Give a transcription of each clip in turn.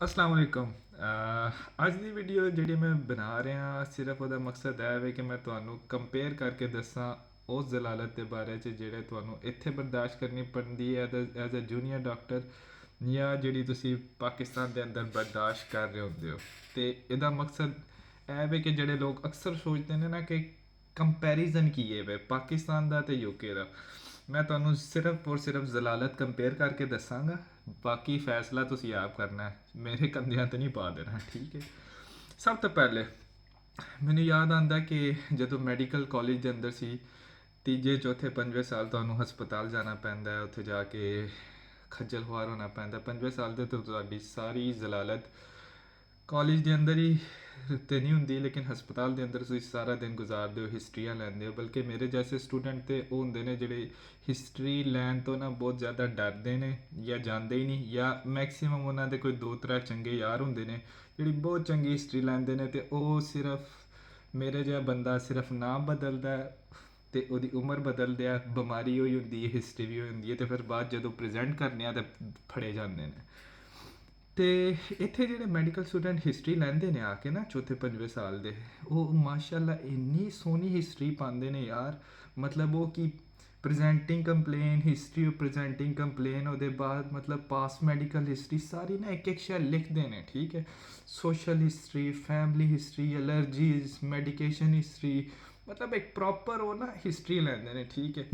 अस्सलाम वालेकुम ਅੱਜ ਦੀ ਵੀਡੀਓ ਜਿਹੜੀ ਮੈਂ ਬਣਾ ਰਿਹਾ ਸਿਰਫ ਉਹਦਾ ਮਕਸਦ ਹੈ ਵੇ ਕਿ ਮੈਂ ਤੁਹਾਨੂੰ ਕੰਪੇਅਰ ਕਰਕੇ ਦੱਸਾਂ ਉਸ ਜ਼ਲਾਲਤ ਦੇ ਬਾਰੇ 'ਚ ਜਿਹੜੇ ਤੁਹਾਨੂੰ ਇੱਥੇ ਬਰਦਾਸ਼ਤ ਕਰਨੀ ਪੈਂਦੀ ਹੈ ਐਜ਼ ਅ ਜੂਨੀਅਰ ਡਾਕਟਰ ਜਾਂ ਜਿਹੜੀ ਤੁਸੀਂ ਪਾਕਿਸਤਾਨ ਦੇ ਅੰਦਰ ਬਰਦਾਸ਼ਤ ਕਰ ਰਹੇ ਹੁੰਦੇ ਹੋ। ਤੇ ਇਹਦਾ ਮਕਸਦ ਇਹ ਵੇ ਕਿ ਜਿਹੜੇ ਲੋਕ ਅਕਸਰ ਸੋਚਦੇ ਨੇ ਨਾ ਕਿ ਕੰਪੈਰੀਜ਼ਨ ਕੀ ਹੈ ਵੇ ਪਾਕਿਸਤਾਨ ਦਾ ਤੇ ਯੂਕੇ ਦਾ, ਮੈਂ ਤੁਹਾਨੂੰ ਸਿਰਫ ਔਰ ਸਿਰਫ ਜ਼ਲਾਲਤ ਕੰਪੇਅਰ ਕਰਕੇ ਦੱਸਾਂਗਾ। ਬਾਕੀ ਫੈਸਲਾ ਤੁਸੀਂ ਆਪ ਕਰਨਾ ਹੈ, ਮੇਰੇ ਕੰਧਿਆਂ ਤੇ ਨਹੀਂ ਪਾ ਦੇਣਾ, ਠੀਕ ਹੈ। ਸਭ ਤੋਂ ਪਹਿਲੇ ਮੈਨੂੰ ਯਾਦ ਆਉਂਦਾ ਕਿ ਜਦੋਂ ਮੈਡੀਕਲ ਕਾਲਜ ਦੇ ਅੰਦਰ ਸੀ, ਤੀਜੇ ਚੌਥੇ ਪੰਜਵੇਂ ਸਾਲ ਤੁਹਾਨੂੰ ਹਸਪਤਾਲ ਜਾਣਾ ਪੈਂਦਾ ਹੈ, ਉੱਥੇ ਜਾ ਕੇ ਖੱਜਲ ਖੁਆਰ ਹੋਣਾ ਪੈਂਦਾ। ਪੰਜਵੇਂ ਸਾਲ ਦੇ ਤੋਂ ਤੁਹਾਡੀ ਸਾਰੀ ਜ਼ਲਾਲਤ ਕਾਲਜ ਦੇ ਅੰਦਰ ਹੀ ਤੇ ਨਹੀਂ ਹੁੰਦੀ, ਲੇਕਿਨ ਹਸਪਤਾਲ ਦੇ ਅੰਦਰ ਤੁਸੀਂ ਸਾਰਾ ਦਿਨ ਗੁਜ਼ਾਰਦੇ ਹੋ, ਹਿਸਟਰੀਆਂ ਲੈਂਦੇ ਹੋ। ਬਲਕਿ ਮੇਰੇ ਜੈਸੇ ਸਟੂਡੈਂਟ ਤੇ ਉਹ ਹੁੰਦੇ ਨੇ ਜਿਹੜੇ ਹਿਸਟਰੀ ਲੈਣ ਤੋਂ ਨਾ ਬਹੁਤ ਜ਼ਿਆਦਾ ਡਰਦੇ ਨੇ ਜਾਂ ਜਾਂਦੇ ਹੀ ਨਹੀਂ, ਜਾਂ ਮੈਕਸਿਮਮ ਉਹਨਾਂ ਦੇ ਕੋਈ ਦੋ ਤਰ੍ਹਾਂ ਚੰਗੇ ਯਾਰ ਹੁੰਦੇ ਨੇ ਜਿਹੜੀ ਬਹੁਤ ਚੰਗੀ ਹਿਸਟਰੀ ਲੈਂਦੇ ਨੇ, ਤੇ ਉਹ ਸਿਰਫ ਮੇਰੇ ਜਿਹਾ ਬੰਦਾ ਸਿਰਫ ਨਾਮ ਬਦਲਦਾ ਤੇ ਉਹਦੀ ਉਮਰ ਬਦਲਦੇ ਆ, ਬਿਮਾਰੀ ਹੋਈ ਹੁੰਦੀ ਹੈ, ਹਿਸਟਰੀ ਵੀ ਹੋਈ ਹੁੰਦੀ ਹੈ, ਤੇ ਫਿਰ ਬਾਅਦ ਜਦੋਂ ਪ੍ਰੈਜ਼ੈਂਟ ਕਰਨੇ ਆ ਤੇ ਫੜੇ ਜਾਂਦੇ ਨੇ। ਤੇ ਇੱਥੇ ਜਿਹੜੇ ਮੈਡੀਕਲ ਸਟੂਡੈਂਟ ਹਿਸਟਰੀ ਲੈਂਦੇ ਨੇ ਆ ਕੇ ਨਾ ਚੌਥੇ ਪੰਜਵੇਂ ਸਾਲ ਦੇ, ਉਹ ਮਾਸ਼ਾਅੱਲਾ ਇੰਨੀ ਸੋਹਣੀ ਹਿਸਟਰੀ ਪਾਉਂਦੇ ਨੇ ਯਾਰ। ਮਤਲਬ ਉਹ ਕੀ presenting complaint, history of presenting complaint, ਉਹਦੇ ਬਾਅਦ ਮਤਲਬ ਪਾਸ ਮੈਡੀਕਲ ਹਿਸਟਰੀ ਸਾਰੀ ਨਾ ਇੱਕ ਇੱਕ ਸ਼ੈ ਲਿਖਦੇ ਨੇ, ਠੀਕ ਹੈ। Social history, family history, allergies, medication history, ਮਤਲਬ ਇੱਕ ਪ੍ਰੋਪਰ ਉਹ ਨਾ ਹਿਸਟਰੀ ਲੈਂਦੇ ਨੇ, ਠੀਕ ਹੈ।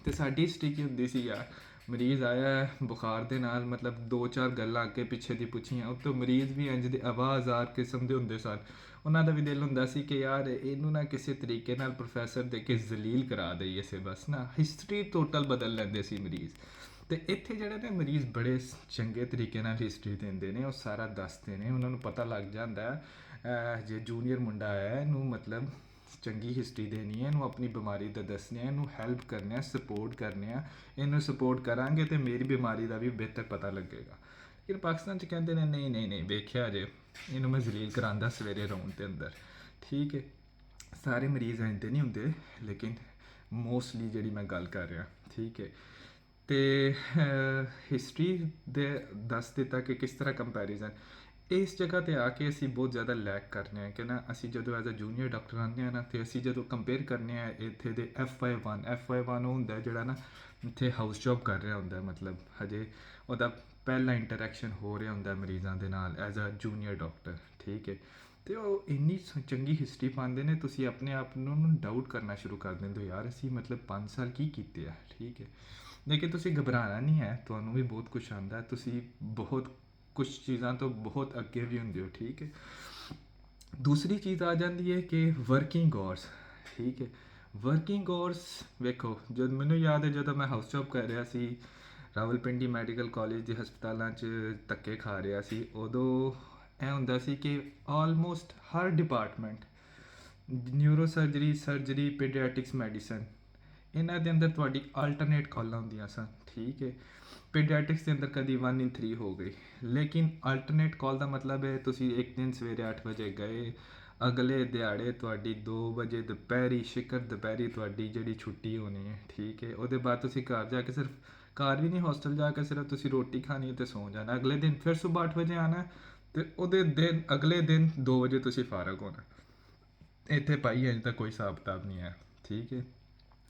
ਤੇ ਸਾਡੀ ਹਿਸਟਰੀ ਕੀ ਹੁੰਦੀ ਸੀ ਯਾਰ, ਮਰੀਜ਼ ਆਇਆ ਬੁਖਾਰ ਦੇ ਨਾਲ, ਮਤਲਬ ਦੋ ਚਾਰ ਗੱਲਾਂ ਅੱਗੇ ਪਿੱਛੇ ਦੀ ਪੁੱਛੀਆਂ, ਉੱਤੋਂ ਮਰੀਜ਼ ਵੀ ਇੰਜ ਦੇ ਆਵਾਜ਼ਾਰ ਕਿਸਮ ਦੇ ਹੁੰਦੇ ਸਨ। ਉਹਨਾਂ ਦਾ ਵੀ ਦਿਲ ਹੁੰਦਾ ਸੀ ਕਿ ਯਾਰ ਇਹਨੂੰ ਨਾ ਕਿਸੇ ਤਰੀਕੇ ਨਾਲ ਪ੍ਰੋਫੈਸਰ ਦੇ ਕੇ ਜ਼ਲੀਲ ਕਰਾ ਦਈਏ ਸੇ, ਬਸ ਨਾ ਹਿਸਟਰੀ ਟੋਟਲ ਬਦਲ ਲੈਂਦੇ ਸੀ ਮਰੀਜ਼। ਤੇ ਇੱਥੇ ਜਿਹੜੇ ਨੇ ਮਰੀਜ਼ ਬੜੇ ਚੰਗੇ ਤਰੀਕੇ ਨਾਲ ਹਿਸਟਰੀ ਦਿੰਦੇ ਨੇ, ਉਹ ਸਾਰਾ ਦੱਸਦੇ ਨੇ, ਉਹਨਾਂ ਨੂੰ ਪਤਾ ਲੱਗ ਜਾਂਦਾ ਜੇ ਜੂਨੀਅਰ ਮੁੰਡਾ ਆਇਆ ਇਹਨੂੰ ਮਤਲਬ ਚੰਗੀ ਹਿਸਟਰੀ ਦੇਣੀ ਹੈ, ਇਹਨੂੰ ਆਪਣੀ ਬਿਮਾਰੀ ਦਾ ਦੱਸਣਾ, ਇਹਨੂੰ ਹੈਲਪ ਕਰਨਾ, ਸਪੋਰਟ ਕਰਨੇ ਆ, ਇਹਨੂੰ ਸਪੋਰਟ ਕਰਾਂਗੇ ਤੇ ਮੇਰੀ ਬਿਮਾਰੀ ਦਾ ਵੀ ਬਿਹਤਰ ਪਤਾ ਲੱਗੇਗਾ। ਲੇਕਿਨ ਪਾਕਿਸਤਾਨ 'ਚ ਕਹਿੰਦੇ ਨੇ ਨਹੀਂ ਨਹੀਂ ਨਹੀਂ, ਵੇਖਿਆ ਜੇ ਇਹਨੂੰ ਮੈਂ ਜ਼ਲੀਲ ਕਰਾਂਦਾ ਸਵੇਰੇ ਰਾਊਂਡ ਦੇ ਅੰਦਰ, ਠੀਕ ਹੈ। ਸਾਰੇ ਮਰੀਜ਼ ਐਂ ਤੇ ਨਹੀਂ ਹੁੰਦੇ, ਲੇਕਿਨ ਮੋਸਟਲੀ ਜਿਹੜੀ ਮੈਂ ਗੱਲ ਕਰ ਰਿਹਾ, ਠੀਕ ਹੈ। ਤੇ ਹਿਸਟਰੀ ਦੇ ਦੱਸ ਦਿੱਤਾ ਕਿ ਕਿਸ ਤਰ੍ਹਾਂ ਕੰਪੈਰੀਜ਼ਨ। ਇਸ ਜਗ੍ਹਾ 'ਤੇ ਆ ਕੇ ਅਸੀਂ ਬਹੁਤ ਜ਼ਿਆਦਾ ਲੈਕ ਕਰਨੇ ਆ ਕਿ ਨਾ, ਅਸੀਂ ਜਦੋਂ ਐਜ਼ ਅ ਜੂਨੀਅਰ ਡਾਕਟਰ ਆਉਂਦੇ ਹਾਂ ਨਾ, ਅਤੇ ਅਸੀਂ ਜਦੋਂ ਕੰਪੇਅਰ ਕਰਨੇ ਆ ਇੱਥੇ ਦੇ FY1 ਉਹ ਹੁੰਦਾ ਜਿਹੜਾ ਨਾ ਇੱਥੇ ਹਾਊਸ ਜੋਬ ਕਰ ਰਿਹਾ ਹੁੰਦਾ, ਮਤਲਬ ਹਜੇ ਉਹਦਾ ਪਹਿਲਾ ਇੰਟਰੈਕਸ਼ਨ ਹੋ ਰਿਹਾ ਹੁੰਦਾ ਮਰੀਜ਼ਾਂ ਦੇ ਨਾਲ ਐਜ਼ ਅ ਜੂਨੀਅਰ ਡਾਕਟਰ, ਠੀਕ ਹੈ। ਅਤੇ ਉਹ ਇੰਨੀ ਚੰਗੀ ਹਿਸਟਰੀ ਪਾਉਂਦੇ ਨੇ, ਤੁਸੀਂ ਆਪਣੇ ਆਪ ਨੂੰ ਡਾਊਟ ਕਰਨਾ ਸ਼ੁਰੂ ਕਰ ਦਿੰਦੇ ਹੋ, ਯਾਰ ਅਸੀਂ ਮਤਲਬ 5 ਸਾਲ ਕੀ ਕੀਤੇ ਆ, ਠੀਕ ਹੈ। ਲੇਕਿਨ ਤੁਸੀਂ ਘਬਰਾਉਣਾ ਨਹੀਂ ਹੈ, ਤੁਹਾਨੂੰ ਵੀ ਬਹੁਤ ਕੁਛ ਆਉਂਦਾ, ਤੁਸੀਂ ਬਹੁਤ ਕੁਛ ਚੀਜ਼ਾਂ ਤੋਂ ਬਹੁਤ ਅੱਗੇ ਵੀ ਹੁੰਦੇ ਹੋ, ਠੀਕ ਹੈ। ਦੂਸਰੀ ਚੀਜ਼ ਆ ਜਾਂਦੀ ਹੈ ਕਿ ਵਰਕਿੰਗ ਆਵਰਸ, ਠੀਕ ਹੈ। ਵਰਕਿੰਗ ਆਵਰਸ ਵੇਖੋ, ਜਦ ਮੈਨੂੰ ਯਾਦ ਹੈ ਜਦੋਂ ਮੈਂ ਹਾਊਸ ਜੋਬ ਕਰ ਰਿਹਾ ਸੀ ਰਾਵਲਪਿੰਡੀ ਮੈਡੀਕਲ ਕਾਲਜ ਦੇ ਹਸਪਤਾਲਾਂ 'ਚ ਧੱਕੇ ਖਾ ਰਿਹਾ ਸੀ, ਉਦੋਂ ਇਹ ਹੁੰਦਾ ਸੀ ਕਿ ਆਲਮੋਸਟ ਹਰ department, neuro surgery, surgery, paediatrics, medicine, ਇਹਨਾਂ ਦੇ ਅੰਦਰ ਤੁਹਾਡੀ ਆਲਟਰਨੇਟ ਕਾਲਾਂ ਹੁੰਦੀਆਂ ਸਨ, ਠੀਕ ਹੈ। ਪੀਡੀਆਟ੍ਰਿਕਸ ਦੇ ਅੰਦਰ ਕਦੀ 1 in 3 ਹੋ ਗਈ, ਲੇਕਿਨ ਆਲਟਰਨੇਟ ਕਾਲ ਦਾ ਮਤਲਬ ਹੈ ਤੁਸੀਂ ਇੱਕ ਦਿਨ ਸਵੇਰੇ 8 ਵਜੇ ਗਏ, ਅਗਲੇ ਦਿਹਾੜੇ ਤੁਹਾਡੀ 2 ਵਜੇ ਦੁਪਹਿਰੀ ਸ਼ਿਕਰ ਦੁਪਹਿਰੀ ਤੁਹਾਡੀ ਜਿਹੜੀ ਛੁੱਟੀ ਹੋਣੀ ਹੈ, ਠੀਕ ਹੈ। ਉਹਦੇ ਬਾਅਦ ਤੁਸੀਂ ਘਰ ਜਾ ਕੇ ਸਿਰਫ, ਘਰ ਵੀ ਨਹੀਂ ਹੋਸਟਲ ਜਾ ਕੇ ਸਿਰਫ ਤੁਸੀਂ ਰੋਟੀ ਖਾਣੀ ਅਤੇ ਸੌਂ ਜਾਣਾ, ਅਗਲੇ ਦਿਨ ਫਿਰ ਸੁਬਾਹ 8 ਵਜੇ ਆਉਣਾ, ਅਤੇ ਉਹਦੇ ਦਿਨ ਅਗਲੇ ਦਿਨ 2 ਵਜੇ ਤੁਸੀਂ ਫਾਰਗ ਹੋਣਾ। ਇੱਥੇ ਭਾਈ ਅਜੇ ਤੱਕ ਕੋਈ ਹਿਸਾਬ ਕਿਤਾਬ ਨਹੀਂ ਹੈ, ਠੀਕ ਹੈ।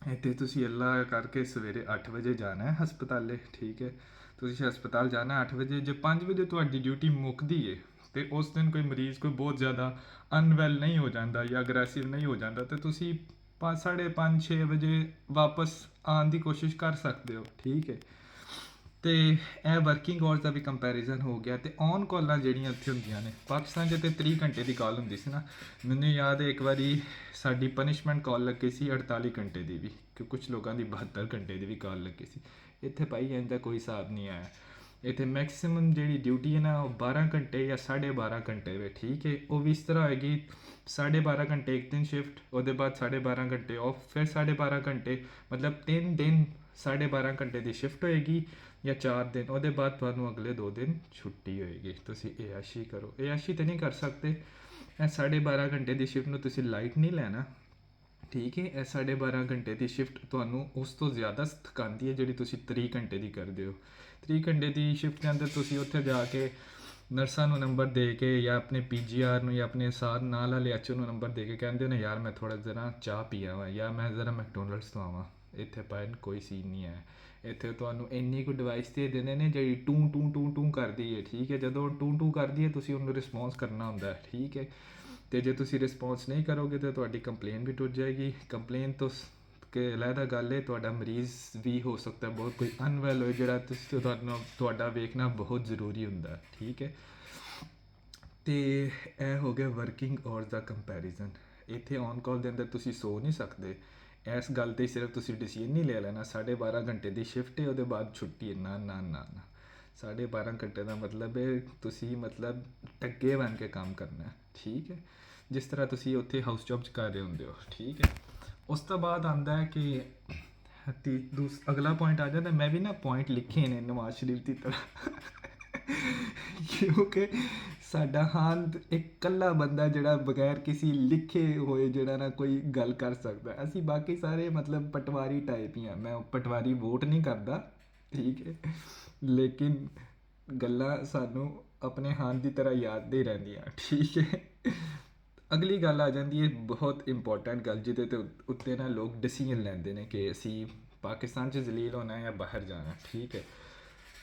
ਇੱਥੇ ਤੁਸੀਂ ਅੱਲਾ ਕਰਕੇ ਸਵੇਰੇ 8 ਵਜੇ ਜਾਣਾ ਹੈ ਹਸਪਤਾਲੇ, ਠੀਕ ਹੈ। ਤੁਸੀਂ ਹਸਪਤਾਲ ਜਾਣਾ 8 ਵਜੇ, ਜੇ 5 ਵਜੇ ਤੁਹਾਡੀ ਡਿਊਟੀ ਮੁੱਕਦੀ ਹੈ ਅਤੇ ਉਸ ਦਿਨ ਕੋਈ ਮਰੀਜ਼ ਕੋਈ ਬਹੁਤ ਜ਼ਿਆਦਾ ਅਨਵੈਲ ਨਹੀਂ ਹੋ ਜਾਂਦਾ ਜਾਂ ਅਗਰੈਸਿਵ ਨਹੀਂ ਹੋ ਜਾਂਦਾ, ਤਾਂ ਤੁਸੀਂ 5:30 6 ਵਜੇ ਵਾਪਸ ਆਉਣ ਦੀ ਕੋਸ਼ਿਸ਼ ਕਰ ਸਕਦੇ ਹੋ, ਠੀਕ ਹੈ। ਅਤੇ ਇਹ ਵਰਕਿੰਗ ਆਵਰਸ ਦਾ ਵੀ ਕੰਪੈਰੀਜ਼ਨ ਹੋ ਗਿਆ। ਅਤੇ ਔਨ ਕਾਲਾਂ ਜਿਹੜੀਆਂ ਇੱਥੇ ਹੁੰਦੀਆਂ ਨੇ ਪਾਕਿਸਤਾਨ 'ਚ, ਤਾਂ 30 ਘੰਟੇ ਦੀ ਕਾਲ ਹੁੰਦੀ ਸੀ ਨਾ। ਮੈਨੂੰ ਯਾਦ ਹੈ ਇੱਕ ਵਾਰੀ ਸਾਡੀ ਪਨਿਸ਼ਮੈਂਟ ਕਾਲ ਲੱਗੀ ਸੀ 48 ਘੰਟੇ ਦੀ ਵੀ, ਕਿ ਕੁਛ ਲੋਕਾਂ ਦੀ 72 ਘੰਟੇ ਦੀ ਵੀ ਕਾਲ ਲੱਗੀ ਸੀ। ਇੱਥੇ ਭਾਈ ਇਹਦਾ ਕੋਈ ਹਿਸਾਬ ਨਹੀਂ ਆਇਆ। ਇੱਥੇ ਮੈਕਸਿਮਮ ਜਿਹੜੀ ਡਿਊਟੀ ਹੈ ਨਾ ਉਹ 12 ਘੰਟੇ ਜਾਂ 12.5 ਘੰਟੇ ਵੇ, ਠੀਕ ਹੈ। ਉਹ ਵੀ ਇਸ ਤਰ੍ਹਾਂ ਹੋਏਗੀ 12.5 ਘੰਟੇ ਇੱਕ ਦਿਨ ਸ਼ਿਫਟ, ਉਹਦੇ ਬਾਅਦ 12.5 ਘੰਟੇ ਆਫ, ਫਿਰ 12.5 ਘੰਟੇ, ਮਤਲਬ 3 ਦਿਨ 12.5 ਘੰਟੇ ਦੀ ਸ਼ਿਫਟ ਹੋਏਗੀ ਜਾਂ 4 ਦਿਨ, ਉਹਦੇ ਬਾਅਦ ਤੁਹਾਨੂੰ ਅਗਲੇ 2 ਦਿਨ ਛੁੱਟੀ ਹੋਏਗੀ। ਤੁਸੀਂ ਇਯਾਸ਼ੀ ਕਰੋ, ਇਯਾਸ਼ੀ ਤਾਂ ਨਹੀਂ ਕਰ ਸਕਦੇ। ਇਹ 12.5 ਘੰਟੇ ਦੀ ਸ਼ਿਫਟ ਨੂੰ ਤੁਸੀਂ ਲਾਈਟ ਨਹੀਂ ਲੈਣਾ, ਠੀਕ ਹੈ। ਇਹ 12.5 ਘੰਟੇ ਦੀ ਸ਼ਿਫਟ ਤੁਹਾਨੂੰ ਉਸ ਤੋਂ ਜ਼ਿਆਦਾ ਥਕਾਉਂਦੀ ਹੈ ਜਿਹੜੀ ਤੁਸੀਂ 30 ਘੰਟੇ ਦੀ ਕਰਦੇ ਹੋ। 30 ਘੰਟੇ ਦੀ ਸ਼ਿਫਟ ਦੇ ਅੰਦਰ ਤੁਸੀਂ ਉੱਥੇ ਜਾ ਕੇ ਨਰਸਾਂ ਨੂੰ ਨੰਬਰ ਦੇ ਕੇ ਜਾਂ ਆਪਣੇ ਪੀਜੀਆਰ ਨੂੰ ਜਾਂ ਆਪਣੇ ਸਾਥ ਨਾਲ ਵਾਲੇ ਐਚਓ ਨੂੰ ਨੰਬਰ ਦੇ ਕੇ ਕਹਿੰਦੇ ਨੇ ਯਾਰ ਮੈਂ ਥੋੜ੍ਹਾ ਜ਼ਰਾ ਚਾਹ ਪੀ ਆਵਾਂ ਜਾਂ ਮੈਂ ਜ਼ਰਾ ਮੈਕਡੋਨਲਡਸ ਤੋਂ ਆਵਾਂ। ਇੱਥੇ ਪਾਇਨ ਕੋਈ ਸੀਨ ਨਹੀਂ ਹੈ। ਇੱਥੇ ਤੁਹਾਨੂੰ ਇੰਨੀ ਕੁ ਡਿਵਾਈਸ ਦੇ ਦਿੰਦੇ ਨੇ ਜਿਹੜੀ ਟੂ ਟੂ ਟੂ ਟੂ ਕਰਦੀ ਹੈ, ਠੀਕ ਹੈ। ਜਦੋਂ ਟੂ ਟੂ ਕਰਦੀ ਹੈ ਤੁਸੀਂ ਉਹਨੂੰ ਰਿਸਪੌਂਸ ਕਰਨਾ ਹੁੰਦਾ ਹੈ, ਠੀਕ ਹੈ। ਅਤੇ ਜੇ ਤੁਸੀਂ ਰਿਸਪੌਂਸ ਨਹੀਂ ਕਰੋਗੇ ਤਾਂ ਤੁਹਾਡੀ ਕੰਪਲੇਨ ਵੀ ਟੁੱਟ ਜਾਏਗੀ। ਕੰਪਲੇਨ ਤੋਂ ਕਿ ਅਲੱਗ ਗੱਲ ਹੈ, ਤੁਹਾਡਾ ਮਰੀਜ਼ ਵੀ ਹੋ ਸਕਦਾ ਬਹੁਤ ਕੋਈ ਅਨਵੈਲ ਹੋਏ ਜਿਹੜਾ ਤੁਹਾਨੂੰ ਤੁਹਾਡਾ ਵੇਖਣਾ ਬਹੁਤ ਜ਼ਰੂਰੀ ਹੁੰਦਾ, ਠੀਕ ਹੈ। ਅਤੇ ਇਹ ਹੋ ਗਿਆ ਵਰਕਿੰਗ ਆਵਰਸ ਦਾ ਕੰਪੈਰੀਜ਼ਨ। ਇੱਥੇ ਔਨ ਕਾਲ ਦੇ ਅੰਦਰ ਤੁਸੀਂ ਸੋ ਨਹੀਂ ਸਕਦੇ। ਇਸ ਗੱਲ 'ਤੇ ਸਿਰਫ ਤੁਸੀਂ ਡਿਸੀਜਨ ਨਹੀਂ ਲੈ ਲੈਣਾ 12.5 ਘੰਟੇ ਦੀ ਸ਼ਿਫਟ ਹੈ ਉਹਦੇ ਬਾਅਦ ਛੁੱਟੀ ਹੈ, ਨਾ ਨਾ ਨਾ ਨਾ। 12.5 ਘੰਟੇ ਦਾ ਮਤਲਬ ਹੈ ਤੁਸੀਂ ਮਤਲਬ ਟੱਗੇ ਬਣ ਕੇ ਕੰਮ ਕਰਨਾ, ਠੀਕ ਹੈ। ਜਿਸ ਤਰ੍ਹਾਂ ਤੁਸੀਂ ਉੱਥੇ ਹਾਊਸ ਜੌਬ 'ਚ ਕਰ ਰਹੇ ਹੁੰਦੇ ਹੋ, ਠੀਕ ਹੈ। ਉਸ ਤੋਂ ਬਾਅਦ ਆਉਂਦਾ ਹੈ ਕਿ ਅਗਲਾ ਪੁਆਇੰਟ ਆ ਜਾਂਦਾ। ਮੈਂ ਵੀ ਨਾ ਪੁਆਇੰਟ ਲਿਖੇ ਨੇ ਨਵਾਜ਼ ਸ਼ਰੀਫ ਦੀ ਤਰ੍ਹਾਂ ਕਿਉਂਕਿ ਸਾਡਾ ਹਾਨ ਇੱਕ ਇਕੱਲਾ ਬੰਦਾ ਜਿਹੜਾ ਬਗੈਰ ਕਿਸੇ ਲਿਖੇ ਹੋਏ ਜਿਹੜਾ ਨਾ ਕੋਈ ਗੱਲ ਕਰ ਸਕਦਾ। ਅਸੀਂ ਬਾਕੀ ਸਾਰੇ ਮਤਲਬ ਪਟਵਾਰੀ ਟਾਈਪ ਹੀ ਆ। ਮੈਂ ਪਟਵਾਰੀ ਵੋਟ ਨਹੀਂ ਕਰਦਾ, ਠੀਕ ਹੈ, ਲੇਕਿਨ ਗੱਲਾਂ ਸਾਨੂੰ ਆਪਣੇ ਹਾਨ ਦੀ ਤਰ੍ਹਾਂ ਯਾਦ ਨਹੀਂ ਰਹਿੰਦੀਆਂ, ਠੀਕ ਹੈ। ਅਗਲੀ ਗੱਲ ਆ ਜਾਂਦੀ ਹੈ ਬਹੁਤ ਇੰਪੋਰਟੈਂਟ ਗੱਲ, ਜਿਹਦੇ ਤੇ ਉੱਤੇ ਨਾ ਲੋਕ ਡਿਸੀਜਨ ਲੈਂਦੇ ਨੇ ਕਿ ਅਸੀਂ ਪਾਕਿਸਤਾਨ 'ਚ ਜ਼ਲੀਲ ਹੋਣਾ ਜਾਂ ਬਾਹਰ ਜਾਣਾ, ਠੀਕ ਹੈ।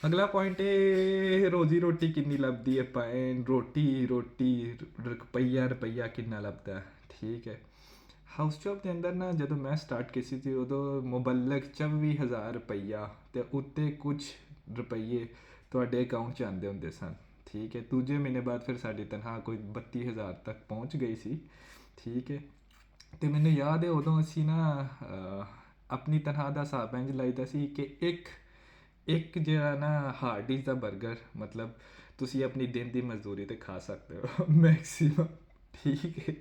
ਅਗਲਾ ਪੁਆਇੰਟ ਹੈ ਰੋਜ਼ੀ ਰੋਟੀ ਕਿੰਨੀ ਲੱਭਦੀ ਹੈ ਭਾਵੇਂ ਰੋਟੀ ਰੁਪਈਆ ਕਿੰਨਾ ਲੱਭਦਾ, ਠੀਕ ਹੈ। ਹਾਊਸ ਜੌਬ ਦੇ ਅੰਦਰ ਨਾ ਜਦੋਂ ਮੈਂ ਸਟਾਰਟ ਕੀਤੀ ਸੀ ਉਦੋਂ ਮੁਬਲਗ 24,000 ਰੁਪਈਆ ਅਤੇ ਉੱਤੇ ਕੁਝ ਰੁਪਈਏ ਤੁਹਾਡੇ ਅਕਾਊਂਟ 'ਚ ਆਉਂਦੇ ਹੁੰਦੇ ਸਨ, ਠੀਕ ਹੈ। ਦੂਜੇ ਮਹੀਨੇ ਬਾਅਦ ਫਿਰ ਸਾਡੀ ਤਨਖਾਹ ਕੋਈ 32,000 ਤੱਕ ਪਹੁੰਚ ਗਈ ਸੀ, ਠੀਕ ਹੈ। ਅਤੇ ਮੈਨੂੰ ਯਾਦ ਹੈ ਉਦੋਂ ਅਸੀਂ ਨਾ ਆਪਣੀ ਤਨਖਾਹ ਦਾ ਹਿਸਾਬ ਇੰਝ ਲਾਈਦਾ ਸੀ ਕਿ ਇੱਕ ਜਿਹੜਾ ਨਾ ਹਾਰਡੀਜ਼ ਦਾ ਬਰਗਰ ਮਤਲਬ ਤੁਸੀਂ ਆਪਣੀ ਦਿਨ ਦੀ ਮਜ਼ਦੂਰੀ 'ਤੇ ਖਾ ਸਕਦੇ ਹੋ ਮੈਕਸੀਮਮ, ਠੀਕ ਹੈ।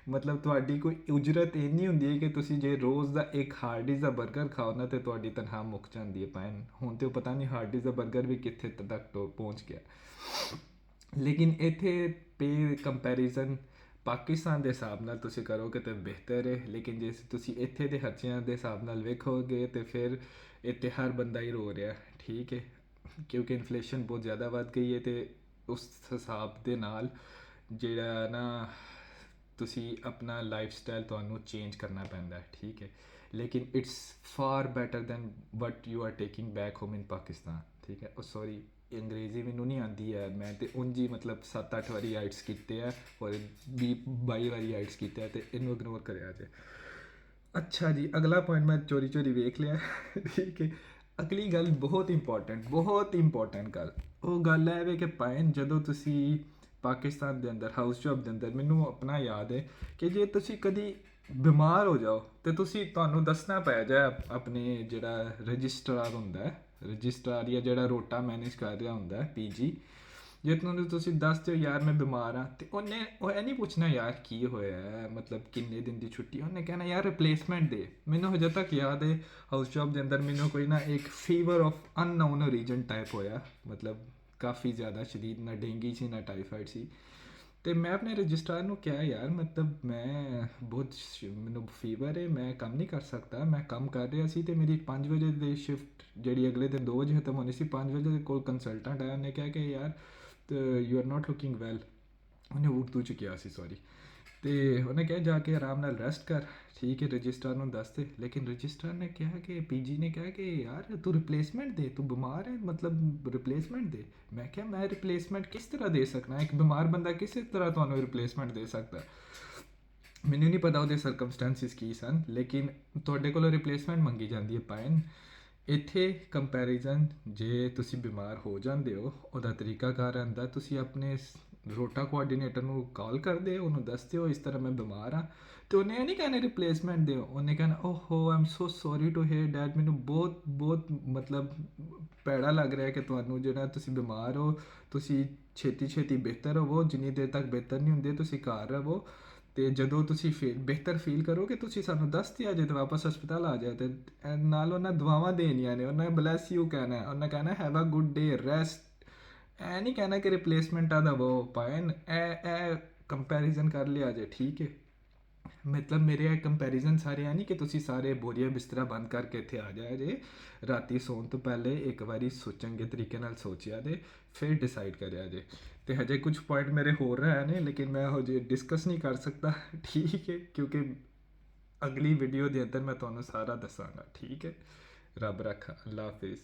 ਮਤਲਬ ਤੁਹਾਡੀ ਕੋਈ ਉਜਰਤ ਇੰਨੀ ਹੁੰਦੀ ਹੈ ਕਿ ਤੁਸੀਂ ਜੇ ਰੋਜ਼ ਦਾ ਇੱਕ ਹਾਰਡੀਜ਼ ਦਾ ਬਰਗਰ ਖਾਓ ਨਾ ਤਾਂ ਤੁਹਾਡੀ ਤਨਖਾਹ ਮੁੱਕ ਜਾਂਦੀ ਹੈ ਭਾਵੇਂ ਹੁਣ ਤਾਂ ਪਤਾ ਨਹੀਂ ਹਾਰਡੀਜ਼ ਦਾ ਬਰਗਰ ਵੀ ਕਿੱਥੇ ਤੱਕ ਪਹੁੰਚ ਗਿਆ। ਲੇਕਿਨ ਇੱਥੇ ਪੇ ਕੰਪੈਰੀਜ਼ਨ ਪਾਕਿਸਤਾਨ ਦੇ ਹਿਸਾਬ ਨਾਲ ਤੁਸੀਂ ਕਰੋਗੇ ਤਾਂ ਬਿਹਤਰ ਹੈ, ਲੇਕਿਨ ਜੇ ਤੁਸੀਂ ਇੱਥੇ ਦੇ ਖਰਚਿਆਂ ਦੇ ਹਿਸਾਬ ਨਾਲ ਵੇਖੋਗੇ ਤਾਂ ਫਿਰ ਇੱਥੇ ਹਰ ਬੰਦਾ ਹੀ ਰੋ ਰਿਹਾ, ਠੀਕ ਹੈ। ਕਿਉਂਕਿ ਇਨਫਲੇਸ਼ਨ ਬਹੁਤ ਜ਼ਿਆਦਾ ਵੱਧ ਗਈ ਹੈ ਅਤੇ ਉਸ ਹਿਸਾਬ ਦੇ ਨਾਲ ਜਿਹੜਾ ਨਾ ਤੁਸੀਂ ਆਪਣਾ ਲਾਈਫ ਸਟਾਈਲ ਤੁਹਾਨੂੰ ਚੇਂਜ ਕਰਨਾ ਪੈਂਦਾ, ਠੀਕ ਹੈ। ਲੇਕਿਨ it's far better than what you are taking back home in Pakistan, ਠੀਕ ਹੈ। ਉਹ ਸੌਰੀ ਅੰਗਰੇਜ਼ੀ ਮੈਨੂੰ ਨਹੀਂ ਆਉਂਦੀ ਹੈ, ਮੈਂ ਤਾਂ ਉਂਝ ਹੀ ਮਤਲਬ 7-8 ਵਾਰੀ ਆਈਟਸ ਕੀਤੇ ਆ ਔਰ 20-22 ਵਾਰੀ ਆਈਟਸ ਕੀਤੇ ਆ ਅਤੇ ਇਹਨੂੰ ਇਗਨੋਰ ਕਰਿਆ ਜੇ। ਅੱਛਾ ਜੀ, ਅਗਲਾ ਪੁਆਇੰਟ ਮੈਂ ਚੋਰੀ ਵੇਖ ਲਿਆ ਠੀਕ ਹੈ। ਅਗਲੀ ਗੱਲ ਬਹੁਤ ਇੰਪੋਰਟੈਂਟ ਗੱਲ, ਉਹ ਗੱਲ ਹੈ ਵੇ ਕਿ ਭਾਵੇਂ ਜਦੋਂ ਤੁਸੀਂ ਪਾਕਿਸਤਾਨ ਦੇ ਅੰਦਰ ਹਾਊਸ ਜੌਬ ਦੇ ਅੰਦਰ ਮੈਨੂੰ ਆਪਣਾ ਯਾਦ ਹੈ ਕਿ ਜੇ ਤੁਸੀਂ ਕਦੀ ਬਿਮਾਰ ਹੋ ਜਾਓ ਅਤੇ ਤੁਹਾਨੂੰ ਦੱਸਣਾ ਪੈ ਜਾਏ ਆਪਣੇ ਜਿਹੜਾ ਰਜਿਸਟਰਾਰ ਹੁੰਦਾ ਰਜਿਸਟਰਾਰ ਜਾਂ ਜਿਹੜਾ ਰੋਟਾ ਮੈਨੇਜ ਕਰ ਰਿਹਾ ਹੁੰਦਾ ਪੀਜੀ, ਜੇ ਤੁਸੀਂ ਦੱਸ ਦਿਓ ਯਾਰ ਮੈਂ ਬਿਮਾਰ ਹਾਂ ਅਤੇ ਉਹ ਇਹ ਨਹੀਂ ਪੁੱਛਣਾ ਯਾਰ ਕੀ ਹੋਇਆ ਮਤਲਬ ਕਿੰਨੇ ਦਿਨ ਦੀ ਛੁੱਟੀ, ਉਹਨੇ ਕਹਿਣਾ ਯਾਰ ਰਿਪਲੇਸਮੈਂਟ ਦੇ। ਮੈਨੂੰ ਹਜੇ ਤੱਕ ਯਾਦ ਹੈ ਹਾਊਸ ਜੌਬ ਦੇ ਅੰਦਰ ਮੈਨੂੰ ਕੋਈ ਨਾ ਇੱਕ fever of unknown origin type ਹੋਇਆ, ਮਤਲਬ ਕਾਫੀ ਜ਼ਿਆਦਾ ਸ਼ਦੀਦ, ਨਾ ਡੇਂਗੀ ਸੀ ਨਾ ਟਾਈਫਾਈਡ ਸੀ। ਅਤੇ ਮੈਂ ਆਪਣੇ ਰਜਿਸਟਰਾਰ ਨੂੰ ਕਿਹਾ ਯਾਰ ਮਤਲਬ ਮੈਨੂੰ ਫੀਵਰ ਹੈ, ਮੈਂ ਕੰਮ ਨਹੀਂ ਕਰ ਸਕਦਾ। ਮੈਂ ਕੰਮ ਕਰ ਰਿਹਾ ਸੀ ਅਤੇ ਮੇਰੀ 5 ਵਜੇ ਦੀ ਸ਼ਿਫਟ ਜਿਹੜੀ ਅਗਲੇ ਦਿਨ 2 ਵਜੇ ਖਤਮ ਹੋਣੀ ਸੀ, 5 ਵਜੇ ਦੇ ਕੋਲ ਕੰਸਲਟੈਂਟ ਆਇਆ, ਉਹਨੇ ਕਿਹਾ ਕਿ ਯਾਰ you are not looking well, ਉਹਨੇ ਉਰਦੂ 'ਚ ਕਿਹਾ ਸੀ ਸੌਰੀ, ਅਤੇ ਉਹਨੇ ਕਿਹਾ ਜਾ ਕੇ ਆਰਾਮ ਨਾਲ ਰੈਸਟ ਕਰ, ਠੀਕ ਹੈ। ਰਜਿਸਟਰਾਰ ਨੂੰ ਦੱਸ ਦੇ, ਲੇਕਿਨ ਰਜਿਸਟਰਾਰ ਨੇ ਕਿਹਾ ਕਿ ਪੀਜੀ ਨੇ ਕਿਹਾ ਕਿ ਯਾਰ ਤੂੰ ਰਿਪਲੇਸਮੈਂਟ ਦੇ, ਤੂੰ ਬਿਮਾਰ ਹੈ ਮਤਲਬ ਰਿਪਲੇਸਮੈਂਟ ਦੇ। ਮੈਂ ਕਿਹਾ ਮੈਂ ਰਿਪਲੇਸਮੈਂਟ ਕਿਸ ਤਰ੍ਹਾਂ ਦੇ ਸਕਦਾ, ਇੱਕ ਬਿਮਾਰ ਬੰਦਾ ਕਿਸੇ ਤਰ੍ਹਾਂ ਤੁਹਾਨੂੰ ਰਿਪਲੇਸਮੈਂਟ ਦੇ ਸਕਦਾ। ਮੈਨੂੰ ਨਹੀਂ ਪਤਾ ਉਹਦੇ ਸਰਕਮਸਟੈਂਸਿਸ ਕੀ ਸਨ, ਲੇਕਿਨ ਤੁਹਾਡੇ ਕੋਲੋਂ ਰਿਪਲੇਸਮੈਂਟ ਮੰਗੀ ਜਾਂਦੀ ਹੈ ਪਾਇਨ। ਇੱਥੇ ਕੰਪੈਰੀਜ਼ਨ ਜੇ ਤੁਸੀਂ ਬਿਮਾਰ ਹੋ ਜਾਂਦੇ ਹੋ ਉਹਦਾ ਤਰੀਕਾਕਾਰ ਆਉਂਦਾ, ਤੁਸੀਂ ਆਪਣੇ ਰੋਟਾ ਕੋਆਰਡੀਨੇਟਰ ਨੂੰ ਕਾਲ ਕਰਦੇ ਹੋ, ਉਹਨੂੰ ਦੱਸਦੇ ਹੋ ਇਸ ਤਰ੍ਹਾਂ ਮੈਂ ਬਿਮਾਰ ਹਾਂ, ਅਤੇ ਉਹਨੇ ਇਹ ਨਹੀਂ ਕਹਿਣਾ ਰਿਪਲੇਸਮੈਂਟ ਦਿਓ, ਉਹਨੇ ਕਹਿਣਾ ਓਹੋ I am so sorry to hear that, ਮੈਨੂੰ ਬਹੁਤ ਮਤਲਬ ਭੈੜਾ ਲੱਗ ਰਿਹਾ ਕਿ ਤੁਹਾਨੂੰ ਜਿਹੜਾ ਤੁਸੀਂ ਬਿਮਾਰ ਹੋ, ਤੁਸੀਂ ਛੇਤੀ ਬਿਹਤਰ ਹੋਵੋ, ਜਿੰਨੀ ਦੇਰ ਤੱਕ ਬਿਹਤਰ ਨਹੀਂ ਹੁੰਦੇ ਤੁਸੀਂ ਘਰ ਰਹੋ, ਅਤੇ ਜਦੋਂ ਤੁਸੀਂ ਬਿਹਤਰ ਫੀਲ ਕਰੋਗੇ ਤੁਸੀਂ ਸਾਨੂੰ ਦੱਸ ਦਿਆ ਜੇ ਅਤੇ ਵਾਪਸ ਹਸਪਤਾਲ ਆ ਜਾਏ, ਅਤੇ ਨਾਲ ਉਹਨਾਂ ਦੁਆਵਾਂ ਦੇਣੀਆਂ ਨੇ, ਉਹਨਾਂ ਬਲੈਸ ਯੂ ਕਹਿਣਾ, ਉਹਨਾਂ ਕਹਿਣਾ have a good day rest, ਇਹ ਨਹੀਂ ਕਹਿਣਾ ਕਿ ਰਿਪਲੇਸਮੈਂਟਾਂ ਦਾ ਵੋ ਪਾਇਨ, ਇਹ ਕੰਪੈਰੀਜ਼ਨ ਕਰ ਲਿਆ ਜੇ, ਠੀਕ ਹੈ। ਮਤਲਬ ਮੇਰੇ ਇਹ ਕੰਪੈਰੀਜ਼ਨ ਸਾਰੇ ਆ ਨਹੀਂ ਕਿ ਤੁਸੀਂ ਸਾਰੇ ਬੋਰੀਆ ਬਿਸਤਰਾ ਬੰਦ ਕਰਕੇ ਇੱਥੇ ਆ ਜਾਇਆ ਜੇ, ਰਾਤੀ ਸੌਣ ਤੋਂ ਪਹਿਲੇ ਇੱਕ ਵਾਰੀ ਚੰਗੇ ਤਰੀਕੇ ਨਾਲ ਸੋਚਿਆ ਜੇ ਫਿਰ ਡਿਸਾਈਡ ਕਰਿਆ ਜੇ। ਤੇ ਹਜੇ ਕੁਝ ਪੁਆਇੰਟ ਮੇਰੇ ਹੋਰ ਰਹੇ ਨੇ ਲੇਕਿਨ ਮੈਂ ਹਜੇ ਡਿਸਕਸ ਨਹੀਂ ਕਰ ਸਕਦਾ ਠੀਕ ਹੈ ਕਿਉਂਕਿ ਅਗਲੀ ਵੀਡੀਓ ਦੇ ਅੰਦਰ ਮੈਂ ਤੁਹਾਨੂੰ ਸਾਰਾ ਦੱਸਾਂਗਾ ਠੀਕ ਹੈ ਰੱਬ ਰੱਖਾ ਅੱਲਾ ਹਾਫਿਜ਼